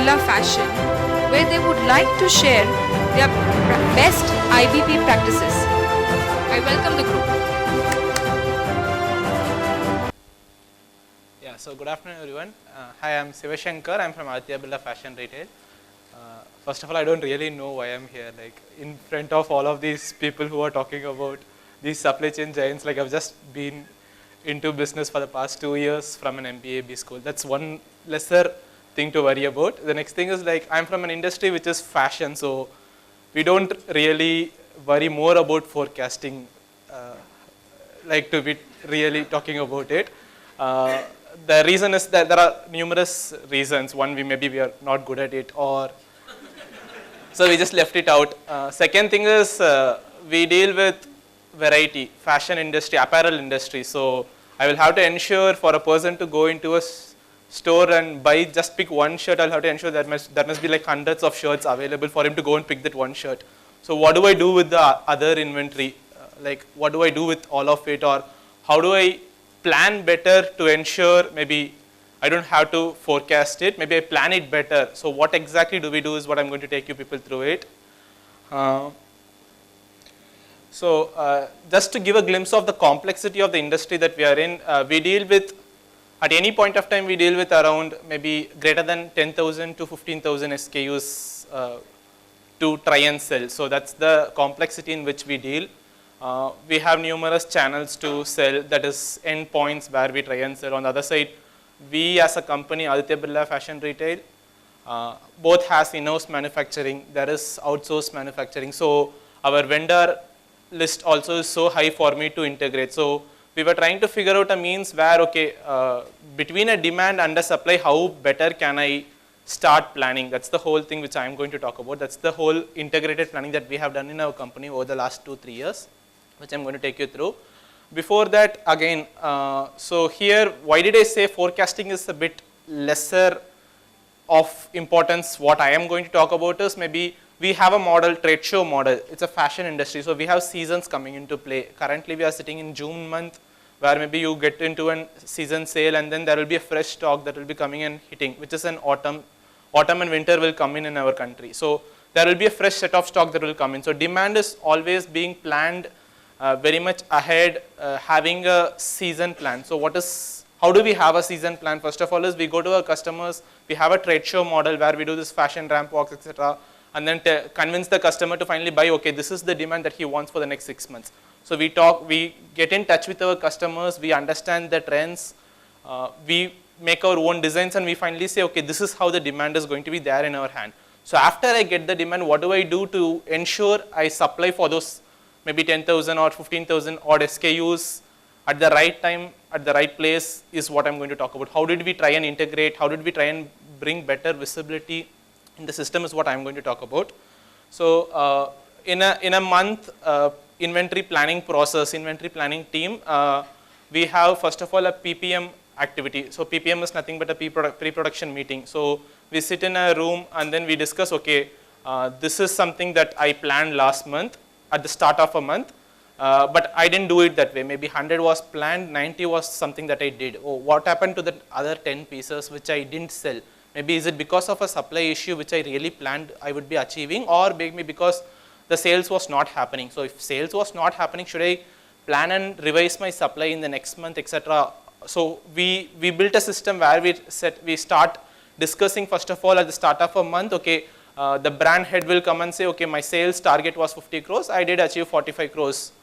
Birla Fashion, where they would like to share their best IBP practices. I welcome the group. Yeah, so good afternoon everyone. Hi, I'm Sivsankar. I'm from Birla Fashion Retail. First of all, I don't really know why I'm here, like in front of all of these people who are talking about these supply chain giants. Like I've just been into business for the past 2 years from an MBA school. That's one lesser thing to worry about. The next thing is like I'm from an industry which is fashion, so we don't really worry more about forecasting, like to be really talking about it. The reason is that there are numerous reasons. One, maybe we are not good at it, or so we just left it out. Second thing is we deal with variety, fashion industry, apparel industry. So I will have to ensure for a person to go into a store and buy, just pick one shirt, I'll have to ensure that there must be like hundreds of shirts available for him to go and pick that one shirt. So what do I do with the other inventory? Like what do I do with all of it, or how do I plan better to ensure maybe I don't have to forecast it, maybe I plan it better. So what exactly do we do is what I'm going to take you people through it. Just to give a glimpse of the complexity of the industry that we are in, we deal with, at any point of time, we deal with around maybe greater than 10,000 to 15,000 SKUs to try and sell. So that's the complexity in which we deal. We have numerous channels to sell, that is endpoints where we try and sell. On the other side, we as a company, Birla Fashion Retail, both has in-house manufacturing, there is outsourced manufacturing. So our vendor list also is so high for me to integrate. So we were trying to figure out a means where, okay, between a demand and a supply, how better can I start planning? That's the whole thing which I'm going to talk about. That's the whole integrated planning that we have done in our company over the last 2-3 years, which I'm going to take you through. Before that, again, so here, why did I say forecasting is a bit lesser of importance? What I am going to talk about is maybe we have a model, trade show model. It's a fashion industry, so we have seasons coming into play. Currently, we are sitting in June month, where maybe you get into a season sale, and then there will be a fresh stock that will be coming and hitting, which is an autumn and winter will come in our country. So there will be a fresh set of stock that will come in. So demand is always being planned very much ahead, having a season plan. So how do we have a season plan? First of all is we go to our customers, we have a trade show model where we do this fashion ramp walks, etc. And then convince the customer to finally buy, okay, this is the demand that he wants for the next 6 months. So we get in touch with our customers, we understand the trends, we make our own designs, and we finally say, okay, this is how the demand is going to be there in our hand. So after I get the demand, what do I do to ensure I supply for those maybe 10,000 or 15,000 odd SKUs at the right time, at the right place, is what I'm going to talk about. How did we try and integrate? How did we try and bring better visibility in the system is what I'm going to talk about. So in a month inventory planning process, inventory planning team, we have first of all a PPM activity. So PPM is nothing but a pre-production meeting. So we sit in a room and then we discuss, okay, this is something that I planned last month at the start of a month, but I didn't do it that way. Maybe 100 was planned, 90 was something that I did. Oh, what happened to the other 10 pieces which I didn't sell? Maybe is it because of a supply issue which I really planned I would be achieving, or maybe because the sales was not happening. So if sales was not happening, should I plan and revise my supply in the next month, etc. So we built a system where we start discussing first of all at the start of a month, okay, the brand head will come and say, okay, my sales target was 50 crores, I did achieve 45 crores.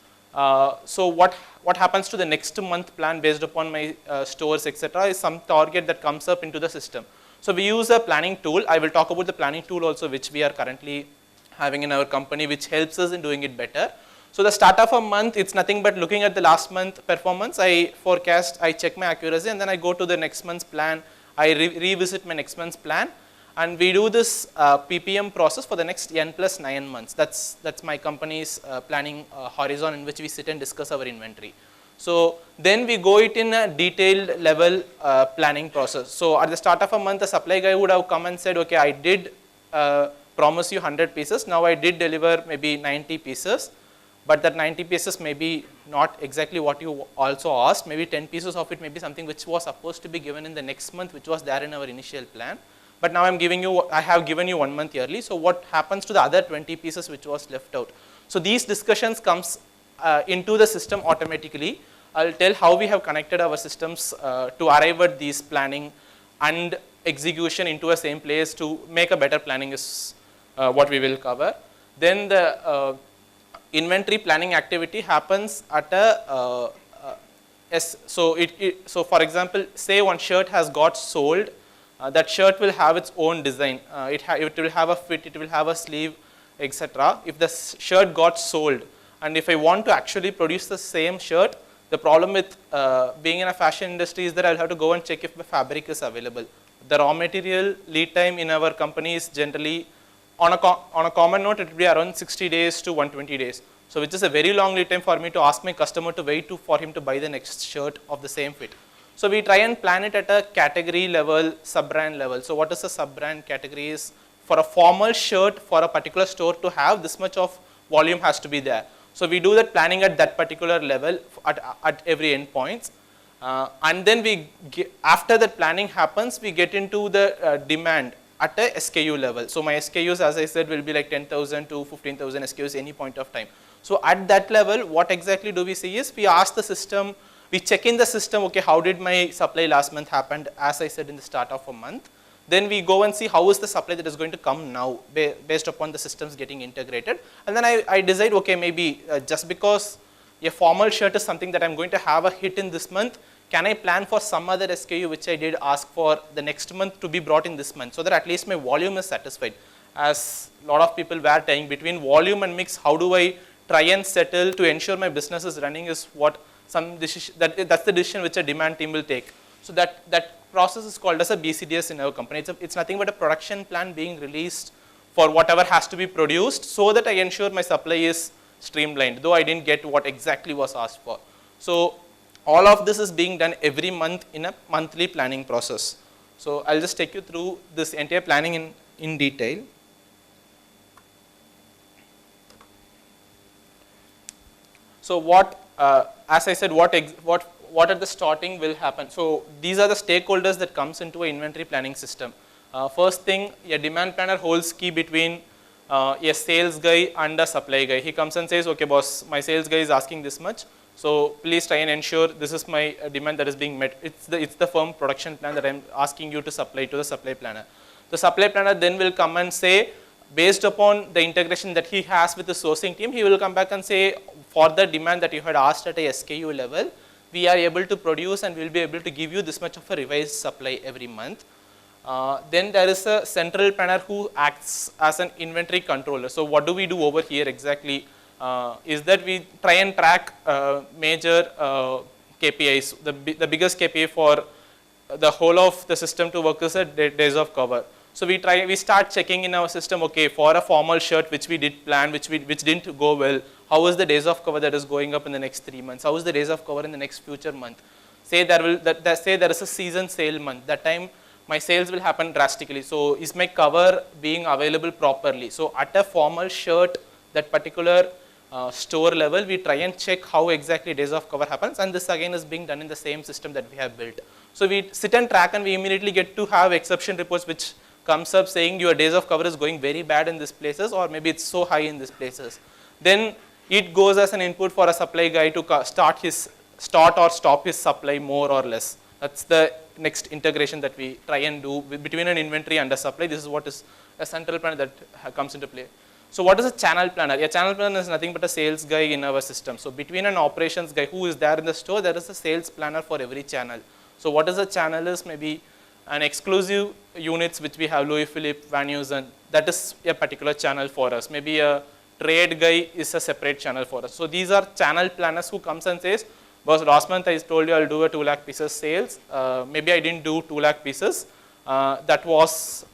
So what happens to the next month plan based upon my stores, etc. is some target that comes up into the system. So we use a planning tool. I will talk about the planning tool also, which we are currently having in our company, which helps us in doing it better. So the start of a month, it's nothing but looking at the last month performance. I forecast, I check my accuracy, and then I go to the next month's plan. I revisit my next month's plan, and we do this PPM process for the next N+9 months. That's my company's planning horizon in which we sit and discuss our inventory. So then we go it in a detailed level planning process. So at the start of a month, the supply guy would have come and said, okay, I did promise you 100 pieces. Now I did deliver maybe 90 pieces, but that 90 pieces may be not exactly what you also asked. Maybe 10 pieces of it may be something which was supposed to be given in the next month, which was there in our initial plan. but now I have given you 1 month yearly. So what happens to the other 20 pieces which was left out? So these discussions comes into the system automatically. I'll tell how we have connected our systems to arrive at these planning and execution into a same place to make a better planning is what we will cover. Then the inventory planning activity happens at a so for example, say one shirt has got sold, that shirt will have its own design. It will have a fit, it will have a sleeve, etc. If the shirt got sold, and if I want to actually produce the same shirt, the problem with being in a fashion industry is that I'll have to go and check if the fabric is available. The raw material lead time in our company is generally, on a common note, it will be around 60 days to 120 days. So which is a very long lead time for me to ask my customer to wait for him to buy the next shirt of the same fit. So we try and plan it at a category level, sub-brand level. So what is the sub-brand category is, for a formal shirt for a particular store to have this much of volume has to be there. So we do that planning at that particular level at every endpoints. And then after that planning happens, we get into the demand at a SKU level. So my SKUs, as I said, will be like 10,000 to 15,000 SKUs any point of time. So at that level, what exactly do we see is, we ask the system, we check in the system, okay, how did my supply last month happened, as I said in the start of a month. Then we go and see how is the supply that is going to come now based upon the systems getting integrated. And then I decide, okay, maybe just because a formal shirt is something that I'm going to have a hit in this month, can I plan for some other SKU which I did ask for the next month to be brought in this month, so that at least my volume is satisfied. As a lot of people were saying, between volume and mix, how do I try and settle to ensure my business is running is what some decision, that's the decision which a demand team will take. So that process is called as a BCDS in our company. It's nothing but a production plan being released for whatever has to be produced, so that I ensure my supply is streamlined, though I didn't get what exactly was asked for. So all of this is being done every month in a monthly planning process. So I'll just take you through this entire planning in detail. So what, as I said, what at the starting will happen. So these are the stakeholders that comes into an inventory planning system. First thing, a demand planner holds key between a sales guy and a supply guy. He comes and says, okay boss, my sales guy is asking this much, so please try and ensure this is my demand that is being met. It's the firm production plan that I'm asking you to supply to the supply planner. The supply planner then will come and say, based upon the integration that he has with the sourcing team, he will come back and say, for the demand that you had asked at a SKU level, we are able to produce and we will be able to give you this much of a revised supply every month. Then there is a central planner who acts as an inventory controller. So what do we do over here exactly is that we try and track major KPIs. The biggest KPI for the whole of the system to work is a days of cover. So we start checking in our system, okay, for a formal shirt which we did plan, which didn't go well, how is the days of cover that is going up in the next 3 months? How is the days of cover in the next future month? Say there is a season sale month. That time my sales will happen drastically. So is my cover being available properly? So at a formal shirt, that particular store level, we try and check how exactly days of cover happens, and this again is being done in the same system that we have built. So we sit and track, and we immediately get to have exception reports which comes up saying your days of cover is going very bad in these places, or maybe it's so high in these places. Then it goes as an input for a supply guy to start or stop his supply more or less. That's the next integration that we try and do between an inventory and a supply. This is what is a central planner that comes into play. So what is a channel planner? A channel planner is nothing but a sales guy in our system. So between an operations guy who is there in the store, there is a sales planner for every channel. So what is a channel is maybe an exclusive units which we have, Louis Philippe, Van Heusen, that is a particular channel for us. Maybe a trade guy is a separate channel for us. So these are channel planners who comes and says, boss, last month I told you I'll do a 2 lakh pieces sales. Maybe I didn't do 2 lakh pieces. That was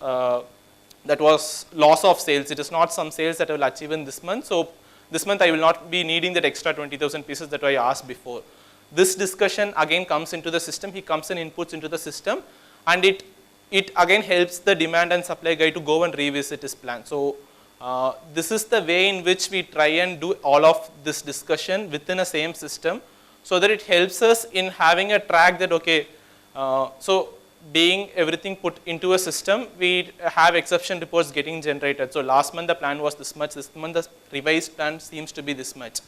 loss of sales. It is not some sales that I will achieve in this month. So this month I will not be needing that extra 20,000 pieces that I asked before. This discussion again comes into the system. He comes and inputs into the system, and it again helps the demand and supply guy to go and revisit his plan. So this is the way in which we try and do all of this discussion within a same system, so that it helps us in having a track that, okay, so being everything put into a system, we have exception reports getting generated. So last month the plan was this much, this month the revised plan seems to be this much.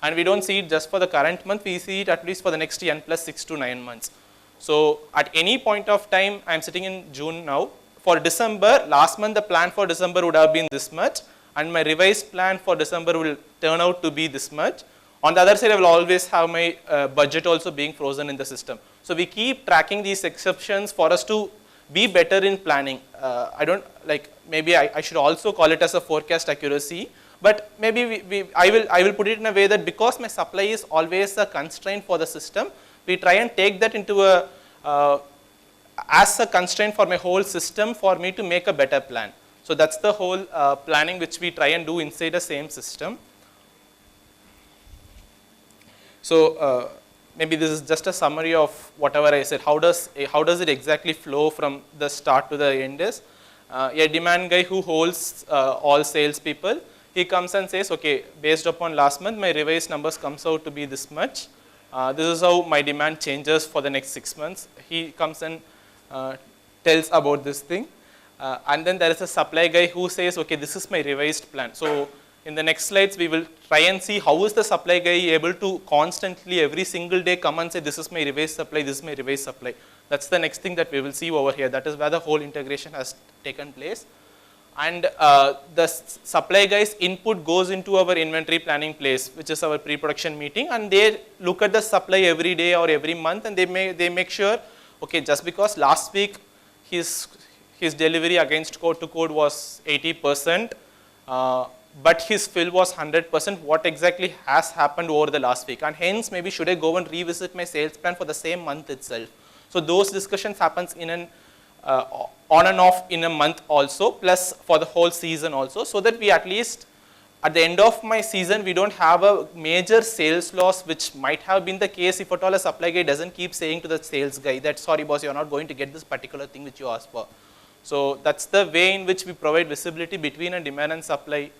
And we don't see it just for the current month, we see it at least for the next n plus 6 to 9 months. So at any point of time, I'm sitting in June now. For December, last month the plan for December would have been this much, and my revised plan for December will turn out to be this much. On the other side, I will always have my budget also being frozen in the system. So we keep tracking these exceptions for us to be better in planning. I don't like, maybe I should also call it as a forecast accuracy, but maybe I will put it in a way that because my supply is always a constraint for the system, we try and take that into as a constraint for my whole system for me to make a better plan. So that's the whole planning which we try and do inside the same system. So maybe this is just a summary of whatever I said. How does it exactly flow from the start to the end is, a demand guy who holds all salespeople, he comes and says, okay, based upon last month, my revised numbers comes out to be this much. This is how my demand changes for the next 6 months. He comes and tells about this thing. And then there is a supply guy who says, okay, this is my revised plan. So in the next slides, we will try and see how is the supply guy able to constantly every single day come and say, this is my revised supply, this is my revised supply. That's the next thing that we will see over here. That is where the whole integration has taken place. And the supply guy's input goes into our inventory planning place, which is our pre-production meeting, and they look at the supply every day or every month, and they make sure, okay, just because last week his delivery against code to code was 80%, but his fill was 100%, what exactly has happened over the last week, and hence maybe should I go and revisit my sales plan for the same month itself. So those discussions happens in an on and off in a month also, plus for the whole season also, so that we at least at the end of my season, we don't have a major sales loss, which might have been the case if at all a supply guy doesn't keep saying to the sales guy that, sorry boss, you're not going to get this particular thing which you asked for. So that's the way in which we provide visibility between a demand and supply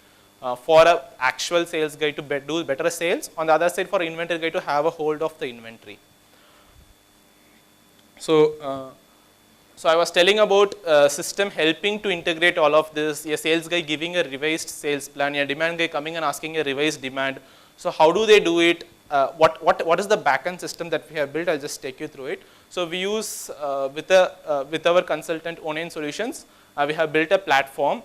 for an actual sales guy to do better sales. On the other side, for inventory guy to have a hold of the inventory. So I was telling about system helping to integrate all of this, a sales guy giving a revised sales plan, a demand guy coming and asking a revised demand. So how do they do it? What is the backend system that we have built? I'll just take you through it. So we use, with our consultant Onin Solutions, we have built a platform.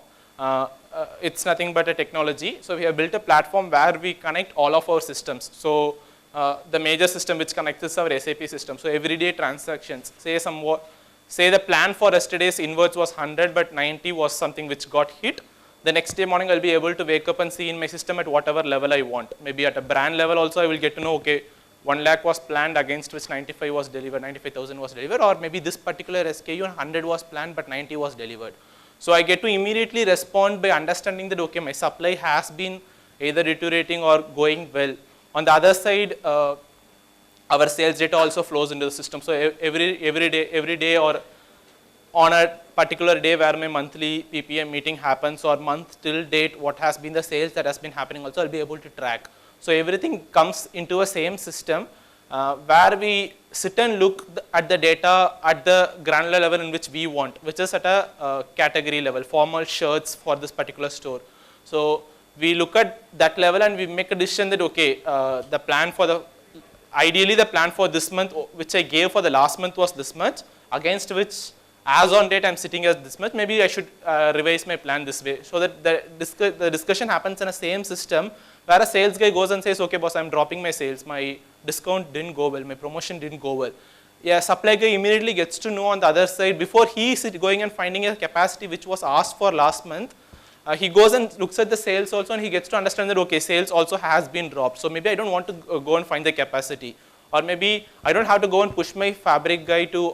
It's nothing but a technology. So we have built a platform where we connect all of our systems. So the major system which connects is our SAP system. So everyday transactions, say the plan for yesterday's inwards was 100, but 90 was something which got hit. The next day morning, I'll be able to wake up and see in my system at whatever level I want. Maybe at a brand level also, I will get to know, okay, 1 lakh was planned against which 95 was delivered, 95,000 was delivered, or maybe this particular SKU 100 was planned, but 90 was delivered. So I get to immediately respond by understanding that, okay, my supply has been either deteriorating or going well. On the other side, our sales data also flows into the system. So every day or on a particular day where my monthly PPM meeting happens or month till date, what has been the sales that has been happening also, I'll be able to track. So everything comes into a same system where we sit and look at the data at the granular level in which we want, which is at a category level, formal shirts for this particular store. So we look at that level and we make a decision that, okay, the plan for ideally the plan for this month, which I gave for the last month was this much, against which as on date I'm sitting as this much, maybe I should revise my plan this way. So that the discussion happens in a same system where a sales guy goes and says, okay boss, I'm dropping my sales, my discount didn't go well, my promotion didn't go well. Yeah, supply guy immediately gets to know on the other side, before he is going and finding a capacity which was asked for last month, he goes and looks at the sales also and he gets to understand that, okay, sales also has been dropped. So maybe I don't want to go and find the capacity. Or maybe I don't have to go and push my fabric guy to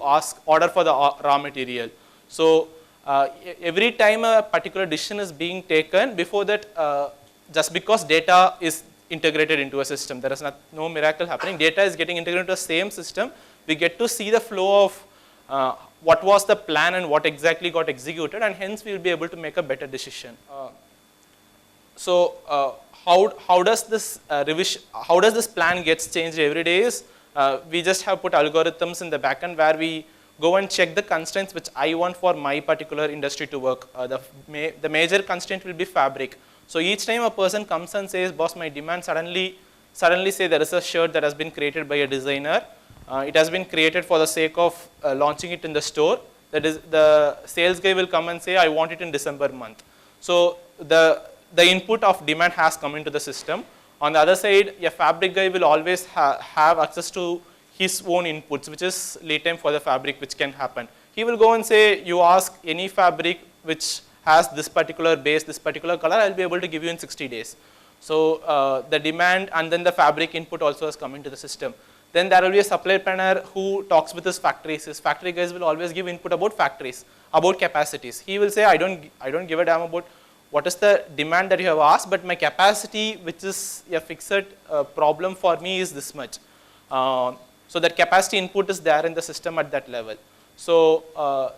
order for the raw material. So every time a particular decision is being taken, before that, just because data is integrated into a system, there is no miracle happening. Data is getting integrated into the same system. We get to see the flow of what was the plan and what exactly got executed, and hence we will be able to make a better decision. How does this plan gets changed every day is, we just have put algorithms in the backend where we go and check the constraints which I want for my particular industry to work. The major constraint will be fabric. So each time a person comes and says, boss, my demand suddenly say there is a shirt that has been created by a designer. It has been created for the sake of launching it in the store. That is, the sales guy will come and say, I want it in December month. So the input of demand has come into the system. On the other side, a fabric guy will always have access to his own inputs, which is lead time for the fabric, which can happen. He will go and say, you ask any fabric which has this particular base, this particular color, I'll be able to give you in 60 days. So the demand and then the fabric input also has come into the system. Then there will be a supply planner who talks with his factories. His factory guys will always give input about factories, about capacities. He will say, I don't give a damn about what is the demand that you have asked, but my capacity, which is a fixed problem for me, is this much. So that capacity input is there in the system at that level. So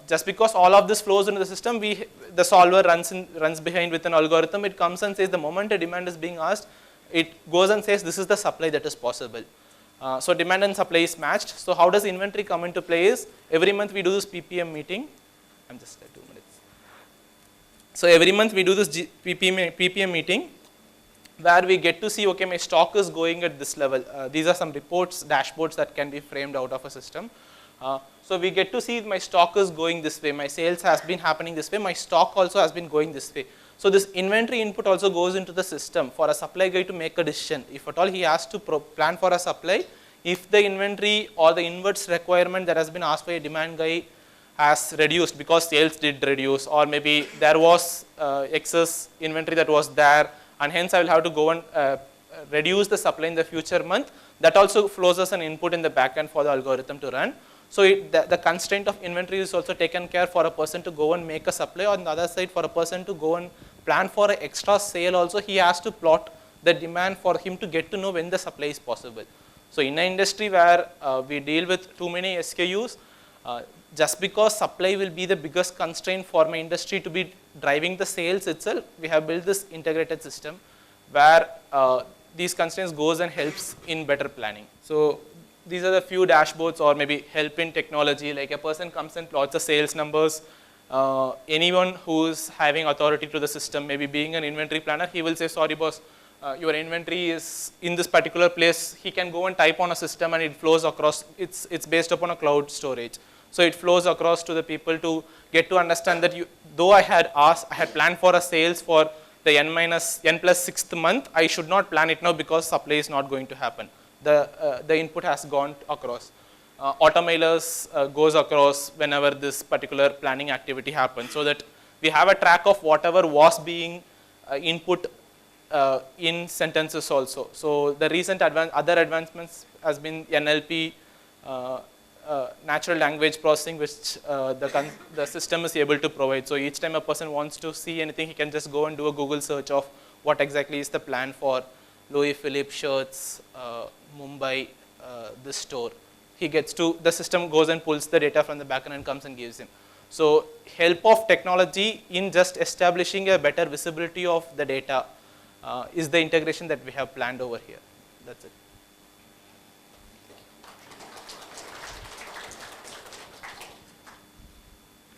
just because all of this flows into the system, the solver runs behind with an algorithm. It comes and says the moment a demand is being asked, it goes and says this is the supply that is possible. So demand and supply is matched. So how does inventory come into play is, every month we do this PPM meeting. I'm just 2 minutes. So every month we do this PPM meeting where we get to see, okay, my stock is going at this level. These are some reports, dashboards that can be framed out of a system. So we get to see my stock is going this way, my sales has been happening this way, my stock also has been going this way. So this inventory input also goes into the system for a supply guy to make a decision. If at all he has to plan for a supply, if the inventory or the inverts requirement that has been asked by a demand guy has reduced because sales did reduce, or maybe there was excess inventory that was there, and hence I will have to go and reduce the supply in the future month, that also flows as an input in the backend for the algorithm to run. So the constraint of inventory is also taken care for a person to go and make a supply. On the other side, for a person to go and plan for an extra sale also, he has to plot the demand for him to get to know when the supply is possible. So in an industry where we deal with too many SKUs, just because supply will be the biggest constraint for my industry to be driving the sales itself, we have built this integrated system where these constraints goes and helps in better planning. So these are the few dashboards or maybe help in technology, like a person comes and plots the sales numbers. Anyone who is having authority to the system, maybe being an inventory planner, he will say, sorry boss, your inventory is in this particular place. He can go and type on a system and it flows across. It's based upon a cloud storage. So it flows across to the people to get to understand that though I had planned for a sales for the n plus 6th month, I should not plan it now because supply is not going to happen. The input has gone across. Automailers goes across whenever this particular planning activity happens, so that we have a track of whatever was being input in sentences also. So the recent other advancements has been NLP, natural language processing, which the system is able to provide. So each time a person wants to see anything, he can just go and do a Google search of what exactly is the plan for Louis Philippe shirts, Mumbai, this store. He gets to, the system goes and pulls the data from the backend and comes and gives him. So help of technology in just establishing a better visibility of the data is the integration that we have planned over here. That's it.